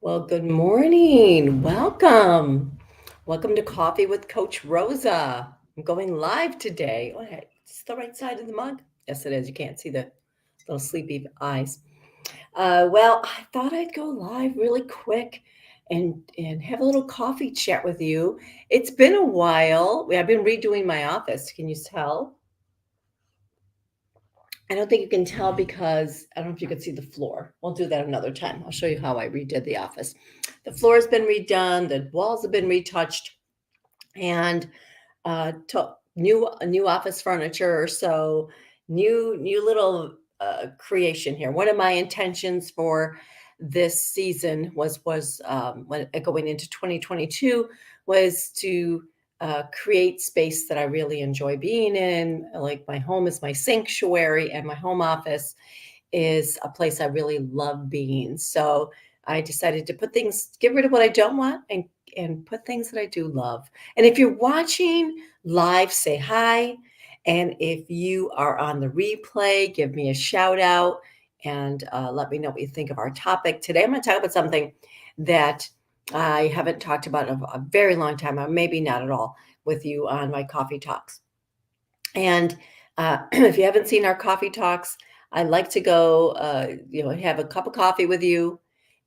Well, good morning. Welcome. Welcome to Coffee with Coach Rosa. I'm going live today. Oh, hey, it's the right side of the mug. Yes, it is. You can't see the little sleepy eyes. Well, I thought I'd go live really quick and have a little coffee chat with you. It's been a while. I've been redoing my office. Can you tell? I don't think you can tell because I don't know if you can see the floor. We'll do that another time. I'll show you how I redid the office. The floor has been redone, the walls have been retouched, and new office furniture. So new little creation here. One of my intentions for this season was when going into 2022 was to create space that I really enjoy being in. Like my home is my sanctuary, and my home office is a place I really love being. So I decided to get rid of what I don't want and put things that I do love. And if you're watching live, say hi. And if you are on the replay, give me a shout out and let me know what you think of our topic. Today, I'm going to talk about something that I haven't talked about in a very long time, or maybe not at all, with you on my coffee talks. And if you haven't seen our coffee talks, I like to go, have a cup of coffee with you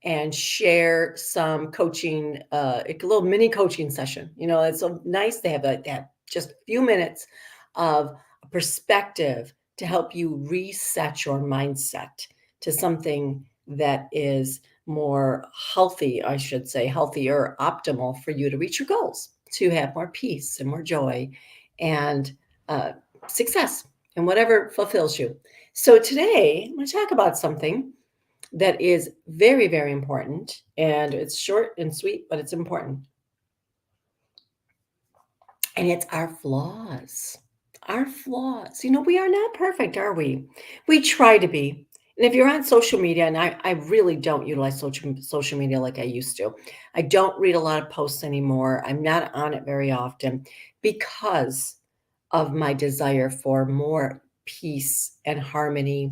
and share some coaching, a little mini coaching session. It's so nice to have that just a few minutes of perspective to help you reset your mindset to something that is more healthy, I should say, healthier, optimal for you to reach your goals, to have more peace and more joy and uh, success and whatever fulfills you. So today, I'm going to talk about something that is very, very important. And it's short and sweet, but it's important. And it's our flaws. Our flaws. We are not perfect, are we? We try to be. And if you're on social media, and I really don't utilize social media like I used to, I don't read a lot of posts anymore. I'm not on it very often because of my desire for more peace and harmony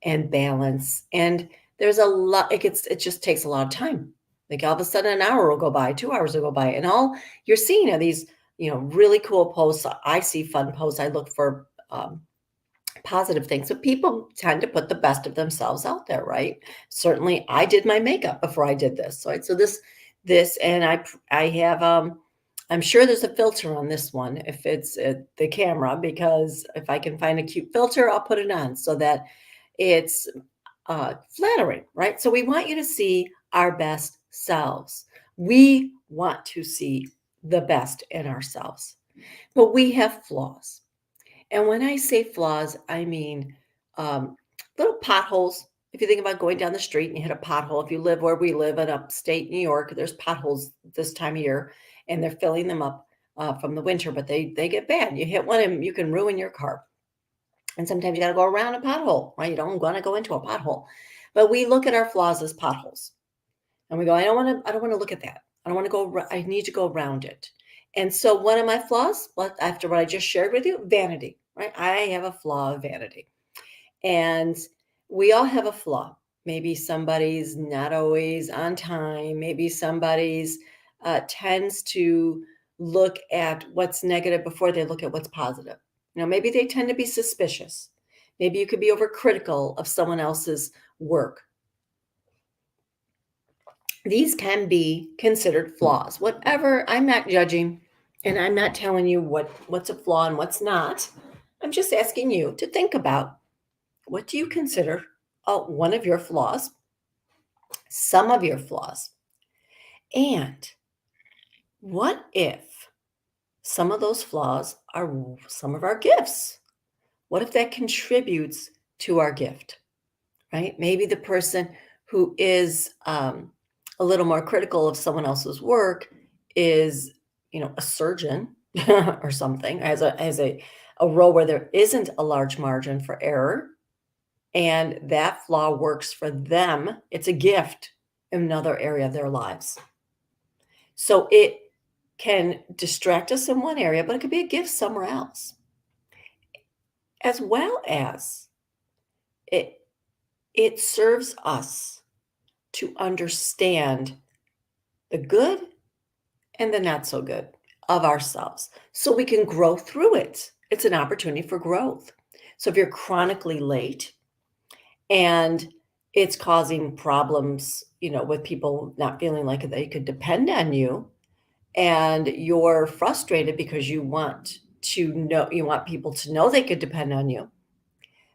and balance. And there's a lot, it just takes a lot of time. Like all of a sudden, an hour will go by, 2 hours will go by, and all you're seeing are these, really cool posts. I see fun posts. I look for positive things. So people tend to put the best of themselves out there, right? Certainly, I did my makeup before I did this. Right? So and I have, I'm sure there's a filter on this one if it's the camera, because if I can find a cute filter, I'll put it on so that it's flattering, right? So we want you to see our best selves. We want to see the best in ourselves, but we have flaws. And when I say flaws, I mean um, little potholes. If you think about going down the street and you hit a pothole, if you live where we live in upstate New York, there's potholes this time of year, and they're filling them up from the winter, but they get bad. You hit one and you can ruin your car. And sometimes you got to go around a pothole, right? You don't want to go into a pothole. But we look at our flaws as potholes. And we go, I don't want to look at that. I don't want to I need to go around it. And so one of my flaws, after what I just shared with you, vanity, right? I have a flaw of vanity. And we all have a flaw. Maybe somebody's not always on time. Maybe somebody's tends to look at what's negative before they look at what's positive. Maybe they tend to be suspicious. Maybe you could be overcritical of someone else's work. These can be considered flaws. Whatever, I'm not judging, and I'm not telling you what's a flaw and what's not. I'm just asking you to think about, what do you consider one of your flaws, some of your flaws, and what if some of those flaws are some of our gifts? What if that contributes to our gift, right? Maybe the person who is a little more critical of someone else's work is, a surgeon or something, has a role where there isn't a large margin for error, and that flaw works for them. It's a gift in another area of their lives. So it can distract us in one area, but it could be a gift somewhere else, as well as it serves us to understand the good and the not so good of ourselves so we can grow through it. It's an opportunity for growth. So if you're chronically late and it's causing problems, with people not feeling like they could depend on you, and you're frustrated because you want people to know they could depend on you,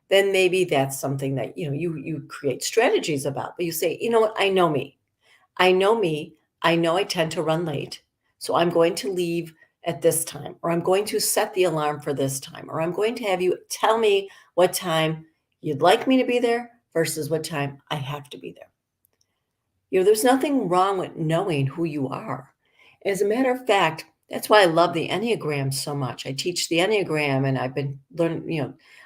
then maybe that's something that, you create strategies about. But you say, you know what, I know me. I know me. I know I tend to run late. So I'm going to leave at this time, or I'm going to set the alarm for this time, or I'm going to have you tell me what time you'd like me to be there versus what time I have to be there. There's nothing wrong with knowing who you are. As a matter of fact, that's why I love the Enneagram so much. I teach the Enneagram and I've been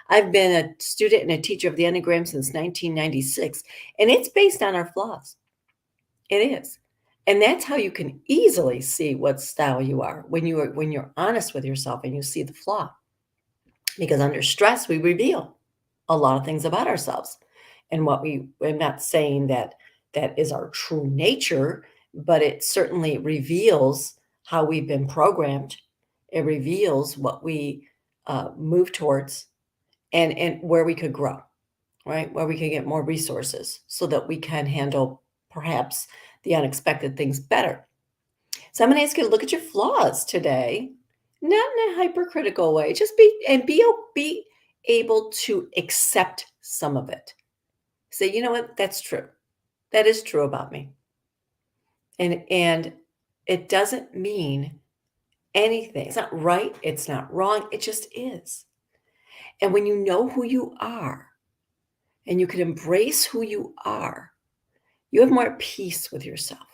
a student and a teacher of the Enneagram since 1996, and it's based on our flaws. It is. And that's how you can easily see what style you are when you're honest with yourself and you see the flaw. Because under stress, we reveal a lot of things about ourselves. And I'm not saying that that is our true nature, but it certainly reveals how we've been programmed. It reveals what we move towards, and where we could grow, right? Where we can get more resources so that we can handle perhaps the unexpected things better. So I'm going to ask you to look at your flaws today, not in a hypercritical way. Just be able to accept some of it. Say, you know what, that's true. That is true about me. And it doesn't mean anything. It's not right, it's not wrong, it just is. And when you know who you are and you can embrace who you are, you have more peace with yourself.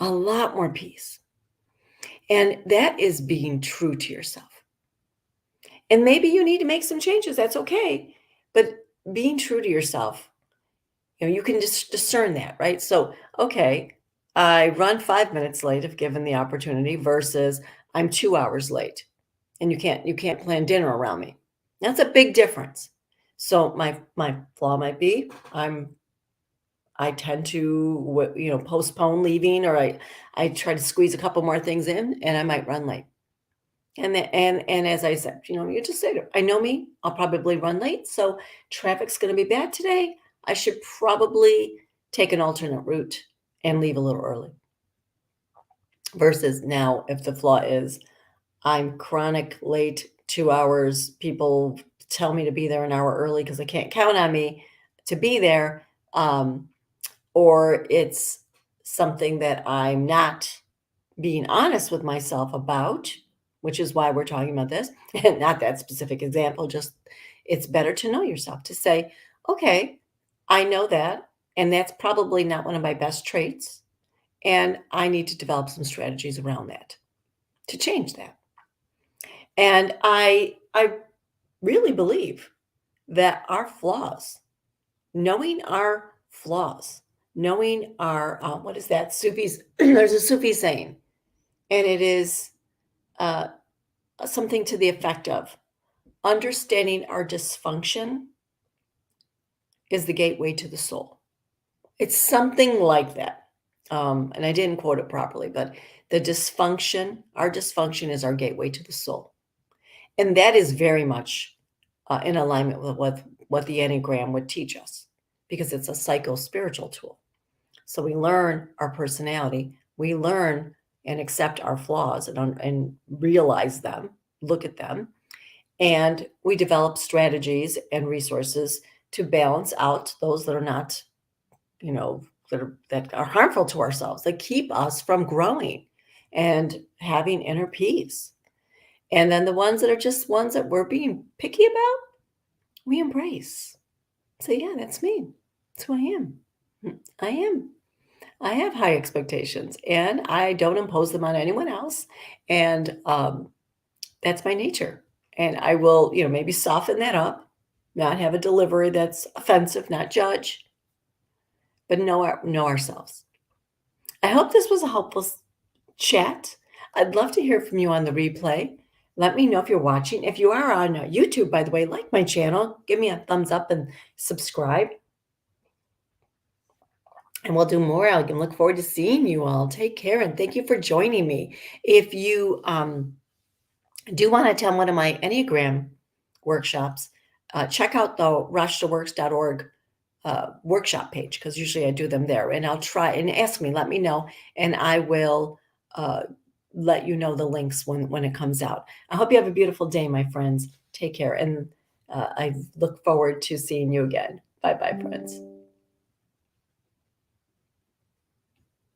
A lot more peace. And that is being true to yourself. And maybe you need to make some changes. That's okay. But being true to yourself, you can just discern that, right? So, okay, I run 5 minutes late if given the opportunity versus I'm 2 hours late and you can't plan dinner around me. That's a big difference. So my flaw might be I tend to postpone leaving, or I try to squeeze a couple more things in and I might run late. And as I said, you just say, I know me, I'll probably run late. So traffic's going to be bad today. I should probably take an alternate route and leave a little early. Versus now, if the flaw is I'm chronic late 2 hours, people tell me to be there an hour early because they can't count on me to be there. Or it's something that I'm not being honest with myself about, which is why we're talking about this, and not that specific example, just it's better to know yourself, to say, okay, I know that, and that's probably not one of my best traits, and I need to develop some strategies around that to change that. And I really believe that our flaws, knowing our flaws, knowing our what is that? Sufis, there's a Sufi saying, and it is uh, something to the effect of understanding our dysfunction is the gateway to the soul. It's something like that. And I didn't quote it properly, but our dysfunction is our gateway to the soul. And that is very much in alignment with what the Enneagram would teach us, because it's a psycho-spiritual tool. So we learn our personality, we learn and accept our flaws and realize them, look at them, and we develop strategies and resources to balance out those that are not, that are harmful to ourselves, that keep us from growing and having inner peace. And then the ones that are just ones that we're being picky about, we embrace. Say, yeah, that's me. That's who I am. I am. I have high expectations and I don't impose them on anyone else. And that's my nature. And I will, maybe soften that up, not have a delivery that's offensive, not judge, but know ourselves. I hope this was a helpful chat. I'd love to hear from you on the replay. Let me know if you're watching. If you are on YouTube, by the way, like my channel, give me a thumbs up and subscribe. and we'll do more. I can look forward to seeing you all. Take care and thank you for joining me. If you do want to attend one of my Enneagram workshops, check out the rochedaworks.org workshop page because usually I do them there. And I'll try and ask me, let me know, and I will uh, let you know the links when it comes out. I hope you have a beautiful day, my friends. Take care, and I look forward to seeing you again. Bye bye, friends.